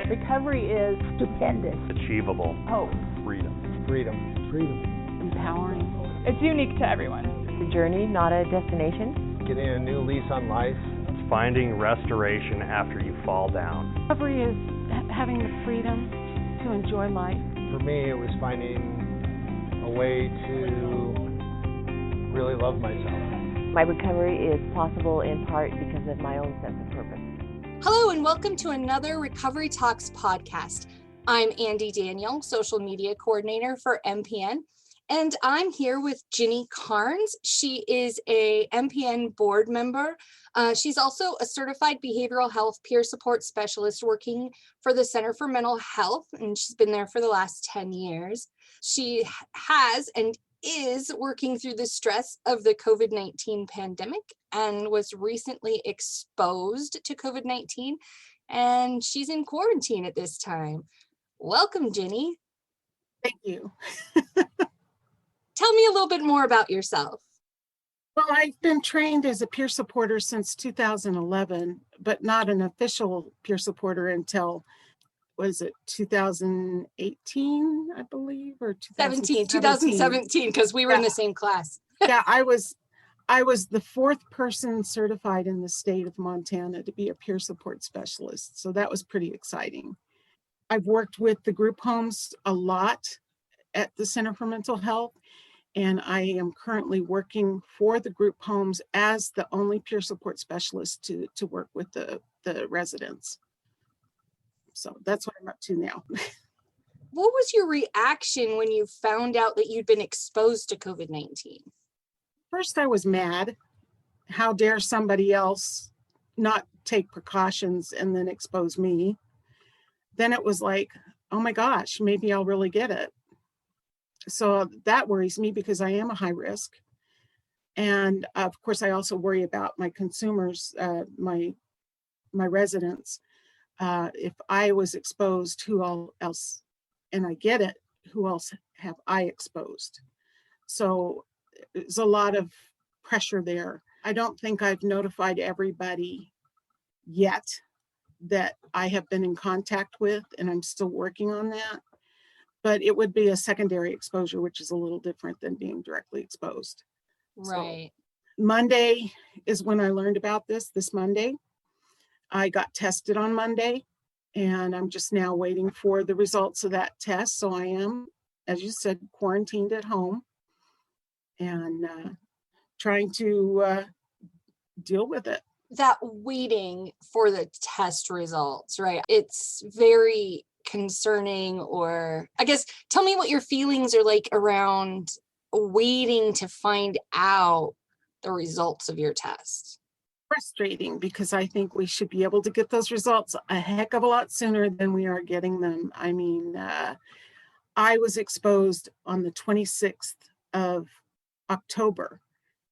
Recovery is stupendous. Achievable. Hope. Freedom. Empowering. It's unique to everyone. It's a journey, not a destination. Getting a new lease on life. It's finding restoration after you fall down. Recovery is having the freedom to enjoy life. For me, it was finding a way to really love myself. My recovery is possible in part because of my own sense of purpose. Hello and welcome to another Recovery Talks podcast. I'm Andy Daniel, social media coordinator for MPN, and I'm here with Ginny Carnes. She is a MPN board member. She's also a certified behavioral health peer support specialist working for the Center for Mental Health, and she's been there for the last 10 years. She has and is working through the stress of the COVID-19 pandemic and was recently exposed to COVID-19, and she's in quarantine at this time. Welcome, Ginny. Thank you. Tell me a little bit more about yourself. Well, I've been trained as a peer supporter since 2011, but not an official peer supporter until, 2018, I believe, or 2017, because we were in the same class. Yeah, I was the fourth person certified in the state of Montana to be a peer support specialist. So that was pretty exciting. I've worked with the group homes a lot at the Center for Mental Health, and I am currently working for the group homes as the only peer support specialist to work with the residents. So that's what I'm up to now. What was your reaction when you found out that you'd been exposed to COVID-19? First, I was mad. How dare somebody else not take precautions and then expose me? Then it was like, oh my gosh, maybe I'll really get it. So that worries me because I am a high risk. And of course, I also worry about my consumers, my residents. If I was exposed, who else, and I get it, who else have I exposed? So there's a lot of pressure there. I don't think I've notified everybody yet that I have been in contact with, and I'm still working on that. But it would be a secondary exposure, which is a little different than being directly exposed. Right. So Monday is when I learned about this Monday. I got tested on Monday, and I'm just now waiting for the results of that test. So I am, as you said, quarantined at home and trying to deal with it. That waiting for the test results, right? It's very concerning, or I guess tell me what your feelings are like around waiting to find out the results of your test. Frustrating, because I think we should be able to get those results a heck of a lot sooner than we are getting them. I mean, I was exposed on the 26th of October.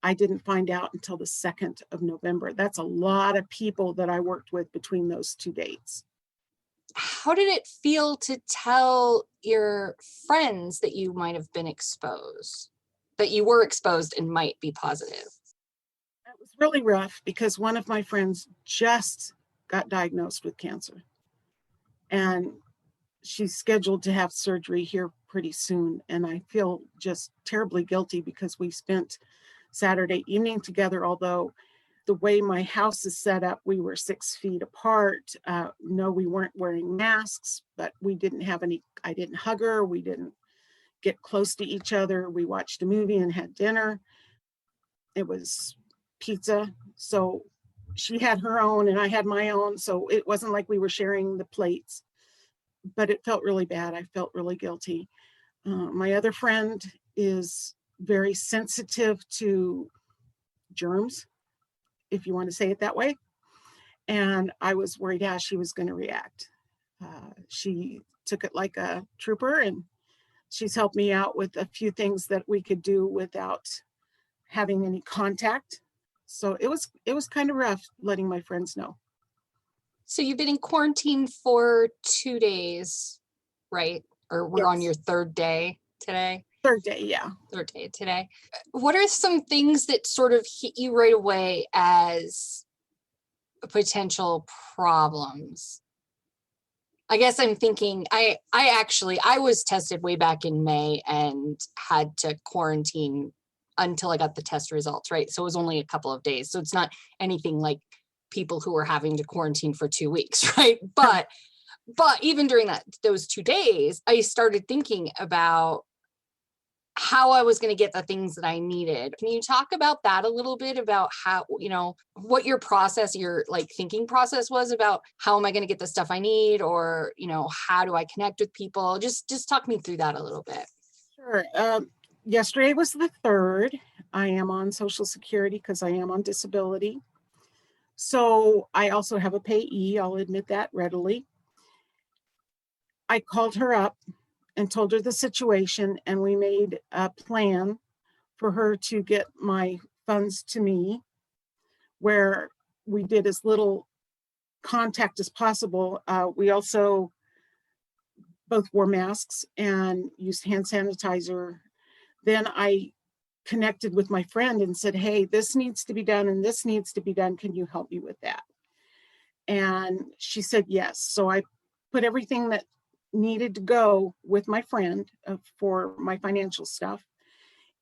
I didn't find out until the 2nd of November. That's a lot of people that I worked with between those two dates. How did it feel to tell your friends that you might have been exposed, that you were exposed and might be positive? It was really rough because one of my friends just got diagnosed with cancer, and she's scheduled to have surgery here pretty soon. And I feel just terribly guilty because we spent Saturday evening together, although the way my house is set up, we were 6 feet apart. No, we weren't wearing masks, but we didn't have any, I didn't hug her. We didn't get close to each other. We watched a movie and had dinner. It was pizza. So she had her own and I had my own. So it wasn't like we were sharing the plates, but it felt really bad. I felt really guilty. My other friend is very sensitive to germs, if you want to say it that way. And I was worried how she was going to react. She took it like a trooper, and she's helped me out with a few things that we could do without having any contact. So it was kind of rough letting my friends know. So you've been in quarantine for 2 days, right? Or we're on your third day today? Third day, yeah. Third day today. What are some things that sort of hit you right away as potential problems? I guess I'm thinking, I was tested way back in May and had to quarantine until I got the test results, right? So it was only a couple of days. So it's not anything like people who were having to quarantine for 2 weeks, right? But even during those 2 days, I started thinking about how I was going to get the things that I needed. Can you talk about that a little bit, about how, what your process, your like thinking process was about how am I going to get the stuff I need, or, how do I connect with people? Just talk me through that a little bit. Sure. Yesterday was the 3rd. I am on Social Security because I am on disability. So I also have a payee. I'll admit that readily. I called her up and told her the situation, and we made a plan for her to get my funds to me, where we did as little contact as possible. We also both wore masks and used hand sanitizer. Then I connected with my friend and said, hey, this needs to be done and this needs to be done. Can you help me with that? And she said yes. So I put everything that needed to go with my friend for my financial stuff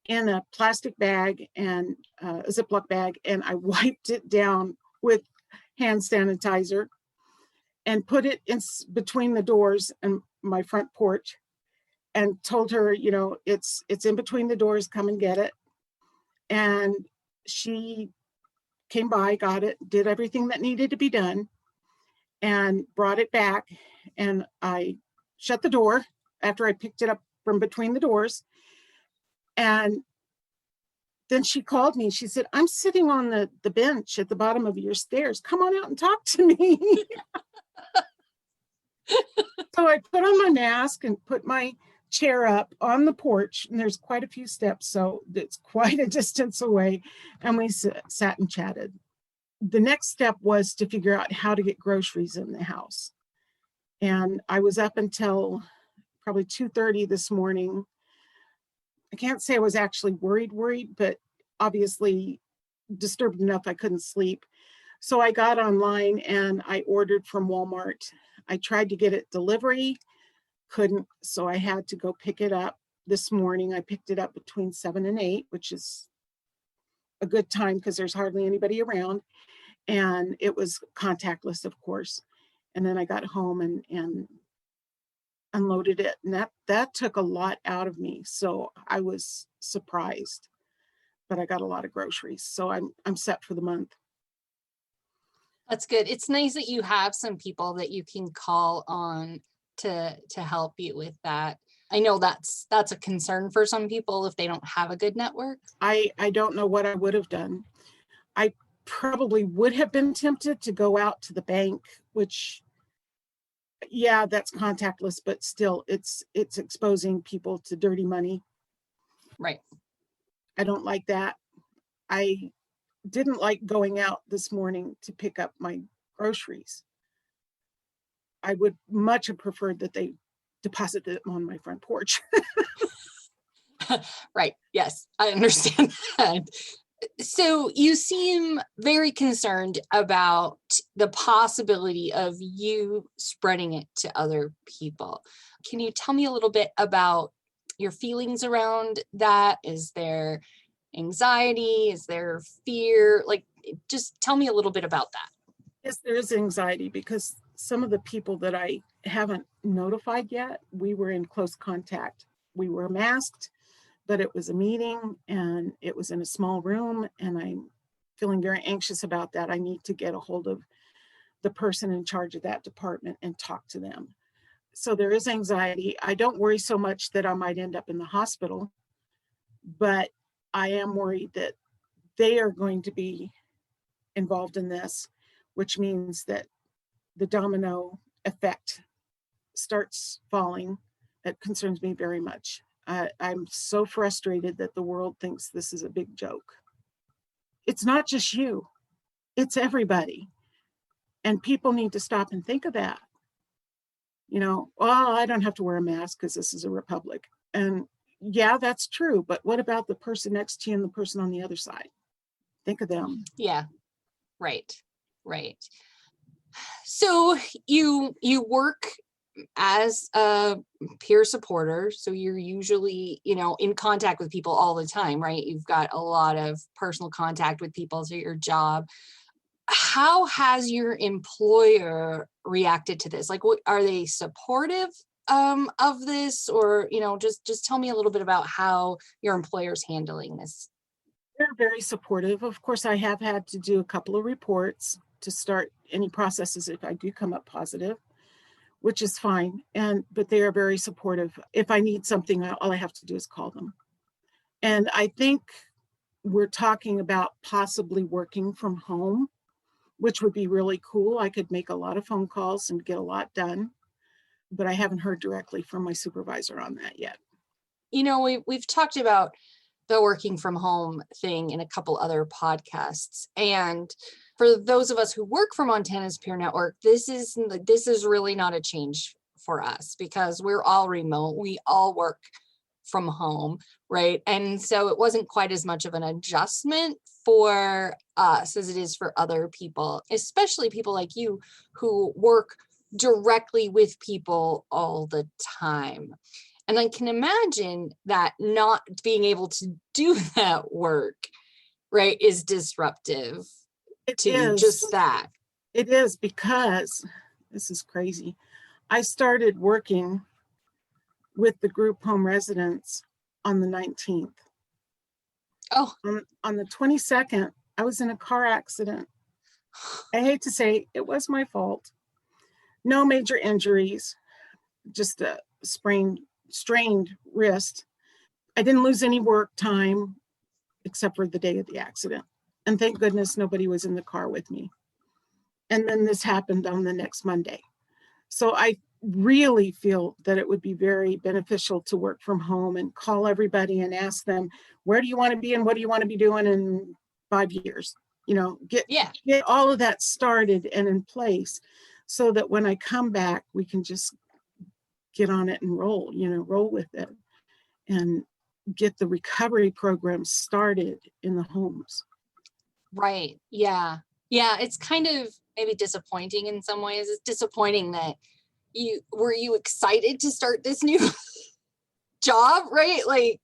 in a plastic bag and a Ziploc bag, and I wiped it down with hand sanitizer and put it in between the doors and my front porch, and told her, it's in between the doors, come and get it. And she came by, got it, did everything that needed to be done, and brought it back. And I shut the door after I picked it up from between the doors. And then she called me. She said, I'm sitting on the bench at the bottom of your stairs. Come on out and talk to me. So I put on my mask and put my chair up on the porch, and there's quite a few steps, so it's quite a distance away. And we sat and chatted. The next step was to figure out how to get groceries in the house. And I was up until probably 2:30 this morning. I can't say I was actually worried, but obviously disturbed enough I couldn't sleep. So I got online and I ordered from Walmart. I tried to get it delivery, couldn't, so I had to go pick it up this morning. I picked it up between 7 and 8, which is a good time because there's hardly anybody around. And it was contactless, of course. And then I got home and unloaded it, and that took a lot out of me. So I was surprised, but I got a lot of groceries, so I'm set for the month. That's good. It's nice that you have some people that you can call on to help you with that. I know that's a concern for some people if they don't have a good network. I don't know what I would have done. I probably would have been tempted to go out to the bank, which, yeah, that's contactless, but still it's exposing people to dirty money. Right. I don't like that. I didn't like going out this morning to pick up my groceries. I would much have preferred that they deposited them on my front porch. Right. Yes, I understand that. So you seem very concerned about the possibility of you spreading it to other people. Can you tell me a little bit about your feelings around that? Is there anxiety? Is there fear? Like, just tell me a little bit about that. Yes, there is anxiety because some of the people that I haven't notified yet, we were in close contact. We were masked, but it was a meeting and it was in a small room, and I'm feeling very anxious about that. I need to get a hold of the person in charge of that department and talk to them. So there is anxiety. I don't worry so much that I might end up in the hospital, but I am worried that they are going to be involved in this, which means that the domino effect starts falling. It concerns me very much. I'm so frustrated that the world thinks this is a big joke. It's not just you, it's everybody. And people need to stop and think of that. Well, I don't have to wear a mask because this is a republic. And yeah, that's true. But what about the person next to you and the person on the other side? Think of them. Yeah, right. So you work as a peer supporter, so you're usually, in contact with people all the time, right? You've got a lot of personal contact with people through your job. How has your employer reacted to this? Like, what are they supportive of this, or just tell me a little bit about how your employer's handling this? They're very supportive. Of course, I have had to do a couple of reports to start any processes if I do come up positive, which is fine. But they are very supportive. If I need something, all I have to do is call them. And I think we're talking about possibly working from home, which would be really cool. I could make a lot of phone calls and get a lot done, but I haven't heard directly from my supervisor on that yet. We've talked about the working from home thing in a couple other podcasts. And for those of us who work for Montana's Peer Network, this is really not a change for us because we're all remote. We all work from home, right? And so it wasn't quite as much of an adjustment for us as it is for other people, especially people like you who work directly with people all the time. And I can imagine that not being able to do that work, right, is disruptive to just that. It is, because this is crazy. I started working with the group home residents on the 19th. Oh. On the 22nd, I was in a car accident. I hate to say it was my fault. No major injuries, just a strained wrist. I didn't lose any work time except for the day of the accident. And thank goodness nobody was in the car with me. And then this happened on the next Monday. So I really feel that it would be very beneficial to work from home and call everybody and ask them, where do you want to be and what do you want to be doing in 5 years? Get all of that started and in place so that when I come back, we can just get on it and roll with it and get the recovery program started in the homes. Right. Yeah. Yeah. It's kind of maybe disappointing in some ways. It's disappointing that were you excited to start this new job, right? Like,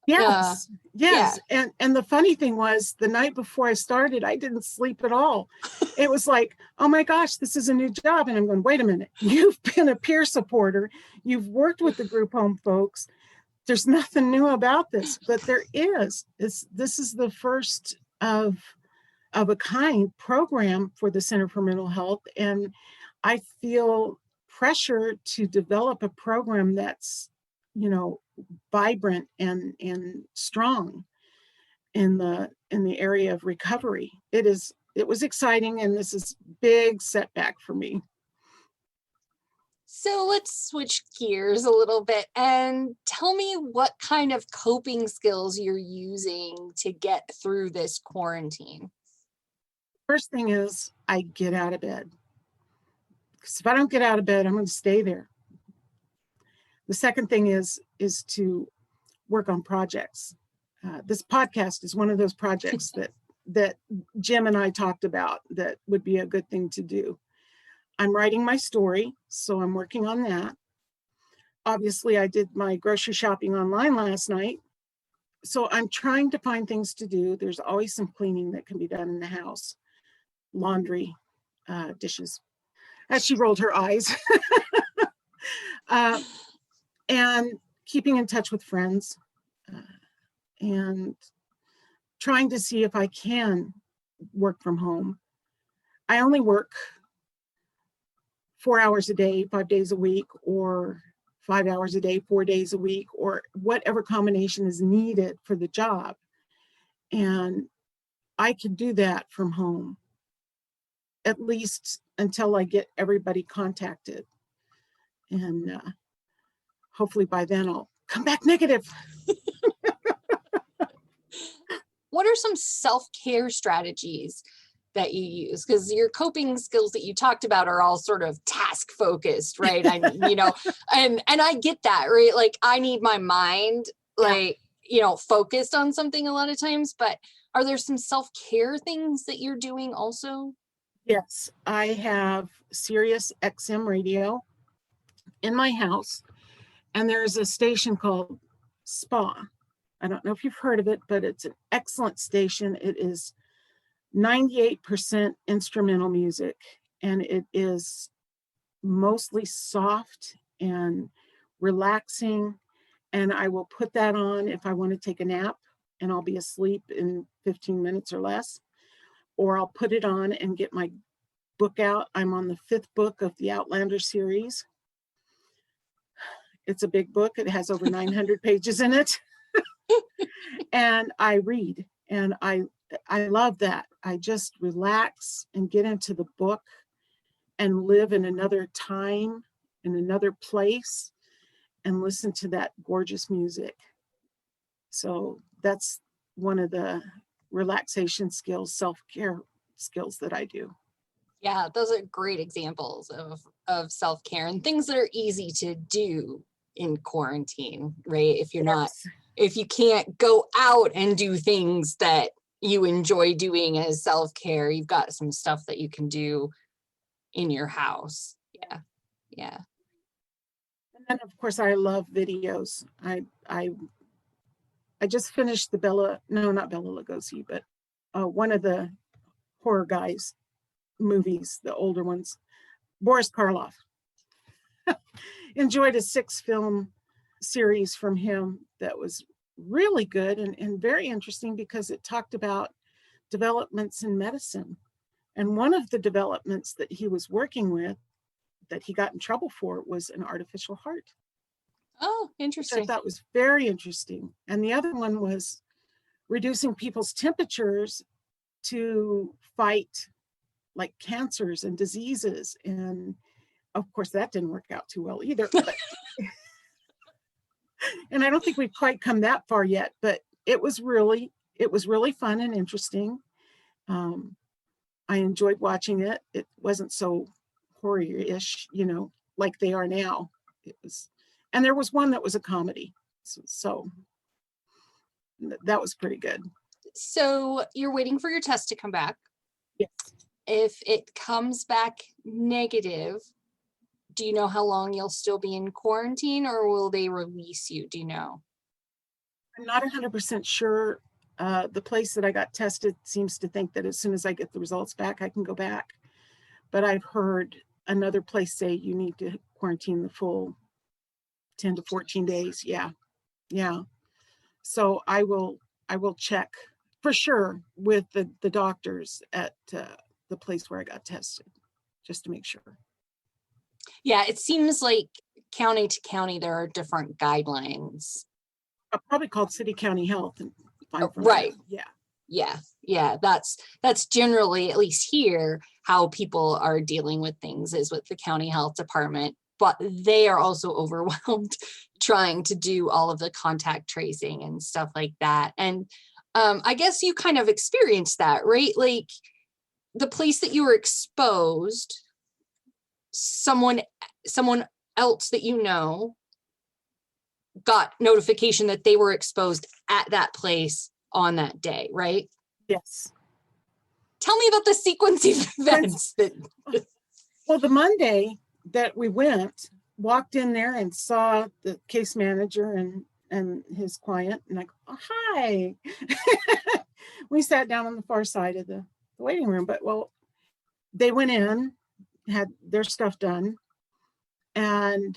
yes. Yeah. And the funny thing was, the night before I started, I didn't sleep at all. It was like, oh my gosh, this is a new job. And I'm going, wait a minute, you've been a peer supporter. You've worked with the group home folks. There's nothing new about this, but there is. This is the first of a kind program for the Center for Mental Health. And I feel pressure to develop a program that's, vibrant and strong in the area of recovery. It was exciting, and this is big setback for me. So let's switch gears a little bit and tell me what kind of coping skills you're using to get through this quarantine. First thing is I get out of bed. Because if I don't get out of bed, I'm going to stay there. The second thing is to work on projects. This podcast is one of those projects that Jim and I talked about that would be a good thing to do. I'm writing my story, so I'm working on that. Obviously, I did my grocery shopping online last night. So I'm trying to find things to do. There's always some cleaning that can be done in the house. Laundry, dishes. As she rolled her eyes. And keeping in touch with friends and trying to see if I can work from home. I only work 4 hours a day, 5 days a week, or 5 hours a day, 4 days a week, or whatever combination is needed for the job. And I can do that from home, at least until I get everybody contacted. And hopefully by then I'll come back negative. What are some self-care strategies that you use? Because your coping skills that you talked about are all sort of task focused, right? And I get that, right? Like I need my mind, focused on something a lot of times, but are there some self-care things that you're doing also? Yes, I have Sirius XM radio in my house, and there's a station called Spa. I don't know if you've heard of it, but it's an excellent station. It is 98% instrumental music, and it is mostly soft and relaxing. And I will put that on if I want to take a nap and I'll be asleep in 15 minutes or less, or I'll put it on and get my book out. I'm on the 5th book of the Outlander series. It's a big book. It has over 900 pages in it. And I read, and I love that. I just relax and get into the book and live in another time, in another place, and listen to that gorgeous music. So that's one of the relaxation skills, self-care skills that I do. Yeah, those are great examples of self-care and things that are easy to do in quarantine, right? If you can't go out and do things that you enjoy doing as self-care, you've got some stuff that you can do in your house. Yeah. And then of course I love videos. I just finished not Bela Lugosi, but one of the horror guys movies, the older ones, Boris Karloff. Enjoyed a 6-film series from him that was really good and very interesting because it talked about developments in medicine. And one of the developments that he was working with that he got in trouble for was an artificial heart. Oh, interesting. I thought was very interesting. And the other one was reducing people's temperatures to fight like cancers and diseases. And of course, that didn't work out too well either. But and I don't think we've quite come that far yet, but it was really fun and interesting. I enjoyed watching it. It wasn't so horror-ish, like they are now. It was, and there was one that was a comedy. So that was pretty good. So you're waiting for your test to come back. Yes. If it comes back negative, do you know how long you'll still be in quarantine, or will they release you? Do you know? I'm not 100% sure. The place that I got tested seems to think that as soon as I get the results back, I can go back. But I've heard another place say you need to quarantine the full 10 to 14 days. Yeah. So I will check for sure with the doctors at the place where I got tested, just to make sure. Yeah, it seems like county to county, there are different guidelines. Probably called City County Health. And right. Yeah. Yeah. That's generally, at least here, how people are dealing with things is with the county health department, but they are also overwhelmed trying to do all of the contact tracing and stuff like that. And I guess you kind of experienced that, right? Like the place that you were exposed, someone else that you know got notification that they were exposed at that place on that day, right? Yes. Tell me about the sequence of events. Well, the Monday that we walked in there and saw the case manager and his client, and I go, oh, hi. We sat down on the far side of the waiting room, but they went in, had their stuff done, and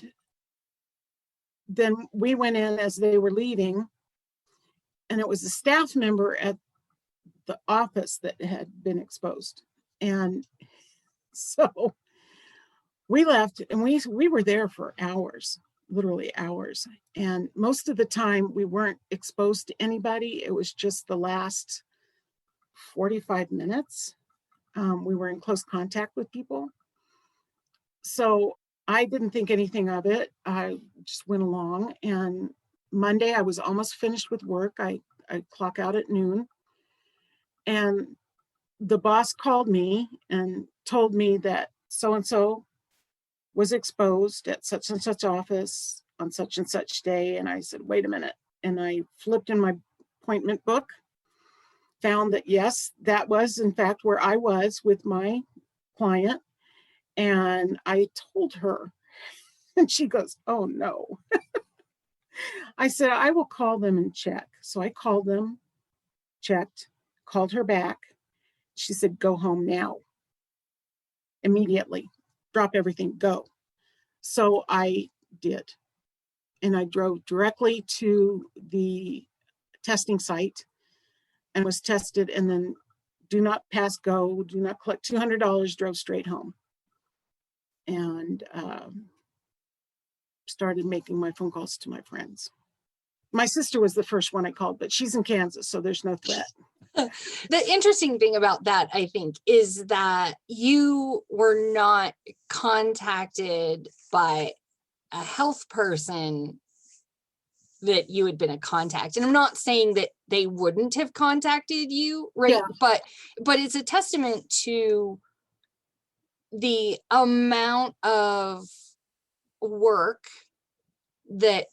then we went in as they were leaving, and it was a staff member at the office that had been exposed. And so we left, and we were there for hours, literally hours. And most of the time we weren't exposed to anybody. It was just the last 45 minutes. We were in close contact with people. So I didn't think anything of it. I just went along, and Monday I was almost finished with work. I clock out at noon, and the boss called me and told me that so-and-so was exposed at such and such office on such and such day. And I said, wait a minute. And I flipped in my appointment book, found that yes, that was in fact where I was with my client. And I told her, And she goes, oh no. I said, I will call them and check. So I called them, checked, called her back. She said, go home now. Immediately. Drop everything, go. So I did. And I drove directly to the testing site and was tested, and then do not pass go, do not collect $200, drove straight home. And started making my phone calls to my friends. My sister was the first one I called, but she's in Kansas, so there's no threat. The interesting thing about that, I think, is that you were not contacted by a health person that you had been a contact. And I'm not saying that they wouldn't have contacted you, right? Yeah. But it's a testament to the amount of work that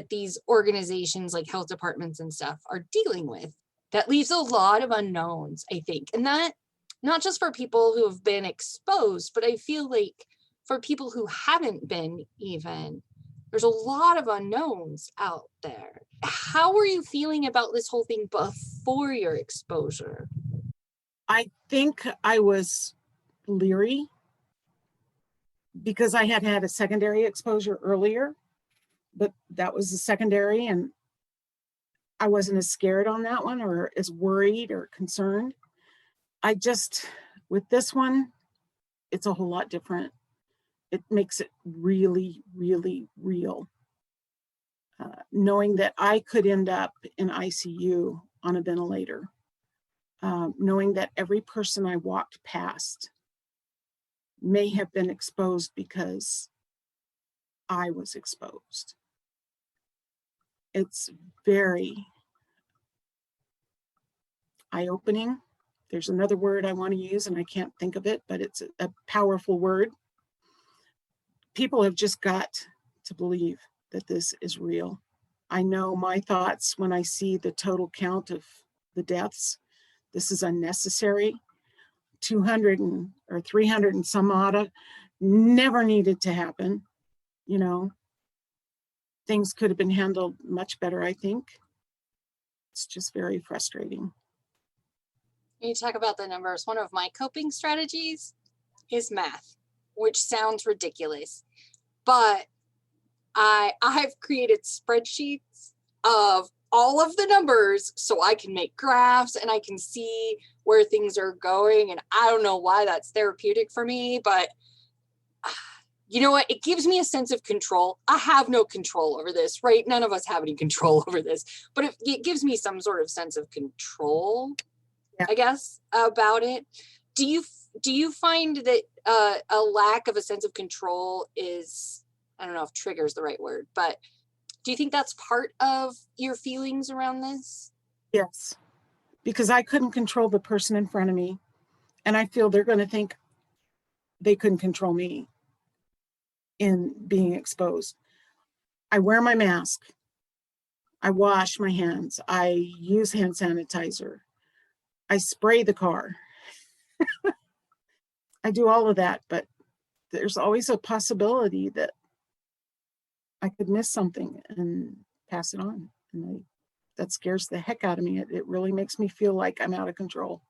these organizations like health departments and stuff are dealing with. That leaves a lot of unknowns, I think. And that not just for people who have been exposed, but I feel like for people who haven't been even, there's a lot of unknowns out there. How were you feeling about this whole thing before your exposure? I think I was leery because I had had a secondary exposure earlier, but that was the secondary, and I wasn't as scared on that one or as worried or concerned. I just, with this one, it's a whole lot different. It makes it really, really real. Knowing that I could end up in ICU on a ventilator, knowing that every person I walked past may have been exposed because I was exposed. It's very eye-opening. There's another word I want to use and I can't think of it, but it's a powerful word. People have just got to believe that this is real. I know my thoughts when I see the total count of the deaths. This is unnecessary. 200 or 300 and some odd never needed to happen. You know, things could have been handled much better, I think. It's just very frustrating. You talk about the numbers. One of my coping strategies is math, which sounds ridiculous, but I've created spreadsheets of all of the numbers so I can make graphs and I can see where things are going. And I don't know why that's therapeutic for me, but you know what? It gives me a sense of control. I have no control over this, right? None of us have any control over this, but it gives me some sort of sense of control, I guess, about it. Do you find that a lack of a sense of control is, I don't know if trigger is the right word, but do you think that's part of your feelings around this? Yes, because I couldn't control the person in front of me, and I feel they're going to think they couldn't control me in being exposed. I wear my mask. I wash my hands. I use hand sanitizer. I spray the car. I do all of that, but there's always a possibility that I could miss something and pass it on. And that scares the heck out of me. It really makes me feel like I'm out of control.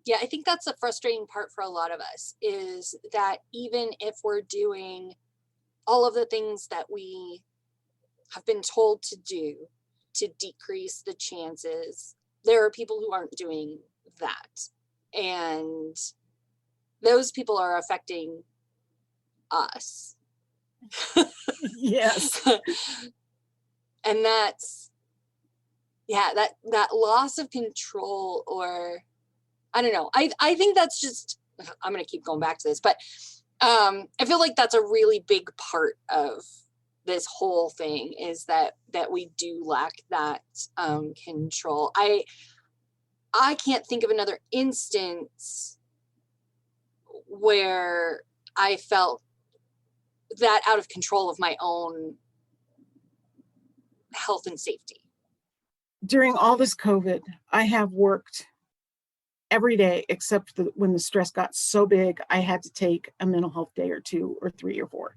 Yeah, I think that's the frustrating part for a lot of us, is that even if we're doing all of the things that we have been told to do to decrease the chances, there are people who aren't doing that. And those people are affecting us. Yes. And that's, yeah, that loss of control, or I don't know. I think that's just, I'm going to keep going back to this, but I feel like that's a really big part of this whole thing, is that we do lack that control. I can't think of another instance where I felt that out of control of my own health and safety. During all this COVID, I have worked every day, except when the stress got so big, I had to take a mental health day or 2 or 3 or 4.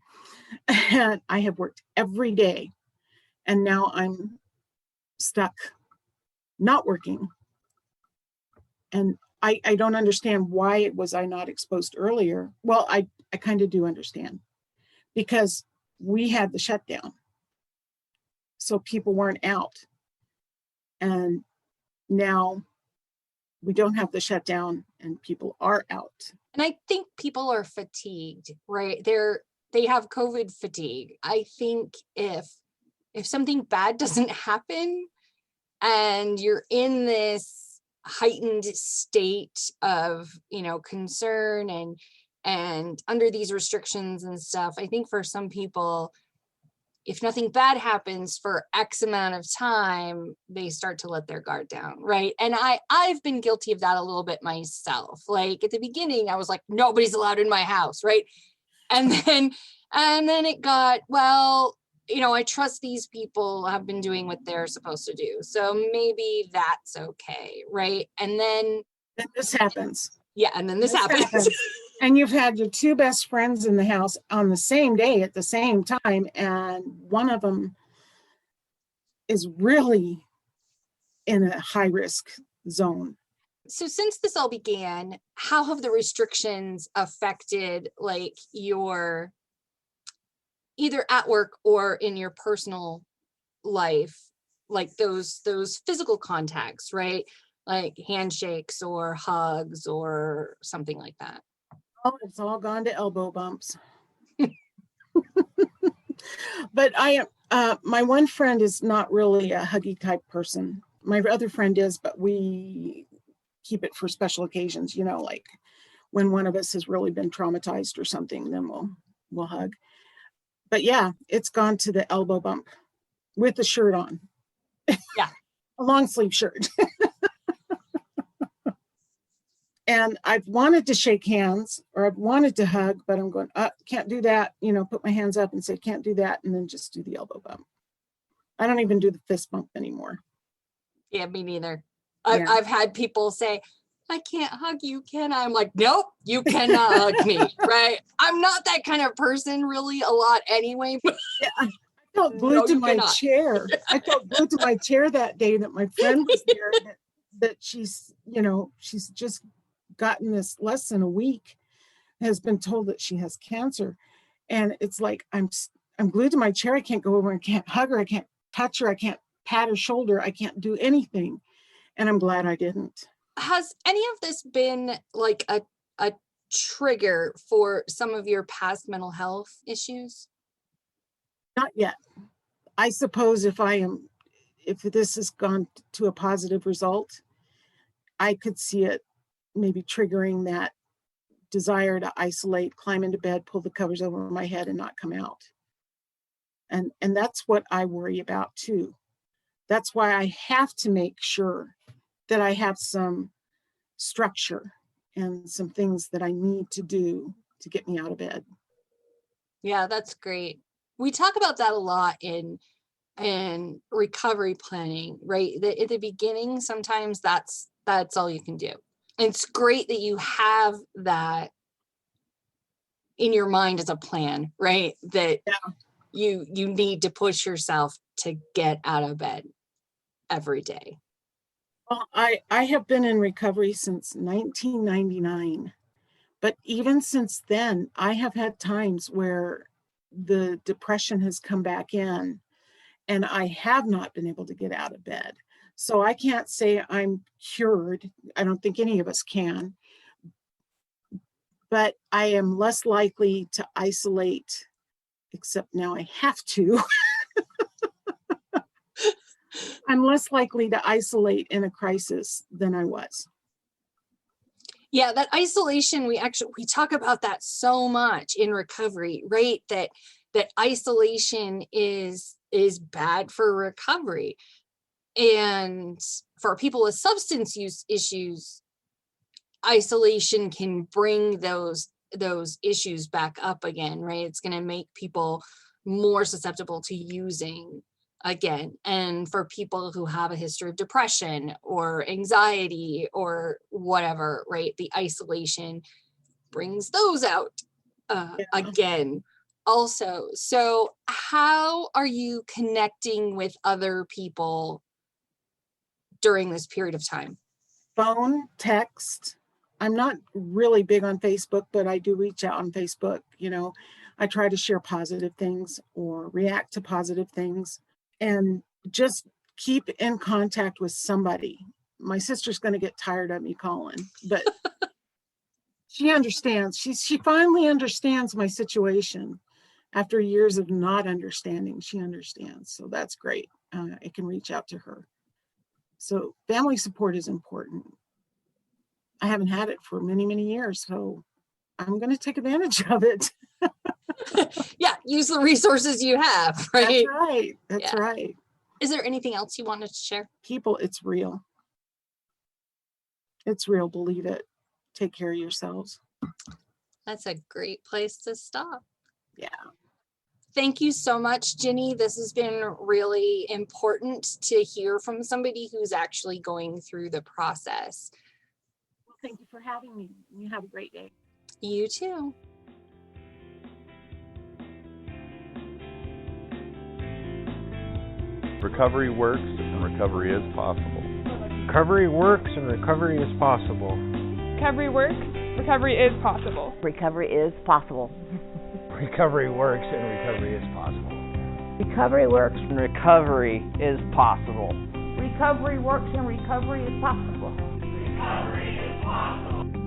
And I have worked every day. And now I'm stuck not working. And I don't understand why was I not exposed earlier. Well, I kind of do understand, because we had the shutdown. So people weren't out. And now we don't have the shutdown and people are out. And I think people are fatigued, right? They have COVID fatigue. I think if something bad doesn't happen and you're in this heightened state of, concern and under these restrictions and stuff, I think for some people, if nothing bad happens for X amount of time, they start to let their guard down, right? And I've been guilty of that a little bit myself. Like at the beginning, I was like, nobody's allowed in my house, right? And then it got, well, I trust these people have been doing what they're supposed to do, so maybe that's okay, right? And then this happens. Yeah, and then this happens. And you've had your 2 best friends in the house on the same day at the same time, and one of them is really in a high risk zone. So since this all began, how have the restrictions affected like your either at work or in your personal life, like those physical contacts, right? Like handshakes or hugs or something like that? Oh, it's all gone to elbow bumps. But my one friend is not really a huggy type person. My other friend is, but we keep it for special occasions, like when one of us has really been traumatized or something, then we'll hug. But yeah, it's gone to the elbow bump with the shirt on. Yeah. A long sleeve shirt. And I've wanted to shake hands or I've wanted to hug, but I'm going, can't do that. Put my hands up and say, can't do that. And then just do the elbow bump. I don't even do the fist bump anymore. Yeah, me neither. Yeah. I've had people say, I can't hug you, can I? I'm like, nope, you cannot hug me, right? I'm not that kind of person really a lot anyway. Yeah, I felt glued to my chair. I felt glued to my chair that day that my friend was there, that she's just gotten this less than a week, has been told that she has cancer. And it's like, I'm glued to my chair. I can't go over and can't hug her. I can't touch her. I can't pat her shoulder. I can't do anything. And I'm glad I didn't. Has any of this been like a trigger for some of your past mental health issues? Not yet. I suppose if this has gone to a positive result, I could see it maybe triggering that desire to isolate, climb into bed, pull the covers over my head and not come out. And that's what I worry about too. That's why I have to make sure that I have some structure and some things that I need to do to get me out of bed. Yeah, that's great. We talk about that a lot in recovery planning, right? At the beginning, sometimes that's all you can do. It's great that you have that in your mind as a plan, right? That you need to push yourself to get out of bed every day. Well, I have been in recovery since 1999, but even since then, I have had times where the depression has come back in and I have not been able to get out of bed. So I can't say I'm cured. I don't think any of us can, but I am less likely to isolate, except now I have to. I'm less likely to isolate in a crisis than I was. Yeah, that isolation, we talk about that so much in recovery, right? That isolation is bad for recovery. And for people with substance use issues, isolation can bring those issues back up again, right? It's going to make people more susceptible to using again. And for people who have a history of depression or anxiety or whatever, right? The isolation brings those out again also. So how are you connecting with other people during this period of time? Phone, text. I'm not really big on Facebook, but I do reach out on Facebook. I try to share positive things or react to positive things and just keep in contact with somebody. My sister's going to get tired of me calling, but she understands. She finally understands my situation. After years of not understanding, she understands. So that's great. I can reach out to her. So family support is important. I haven't had it for many, many years, so I'm going to take advantage of it. Yeah, use the resources you have, right? That's right. That's right. Is there anything else you wanted to share? People, it's real. It's real. Believe it. Take care of yourselves. That's a great place to stop. Yeah. Thank you so much, Ginny. This has been really important to hear from somebody who's actually going through the process. Well, thank you for having me. You have a great day. You too. Recovery works and recovery is possible. Recovery works and recovery is possible. Recovery works, recovery is possible. Recovery is possible. Recovery works and recovery is possible. Recovery works. Recovery is possible. Recovery works and recovery is possible. Recovery is possible.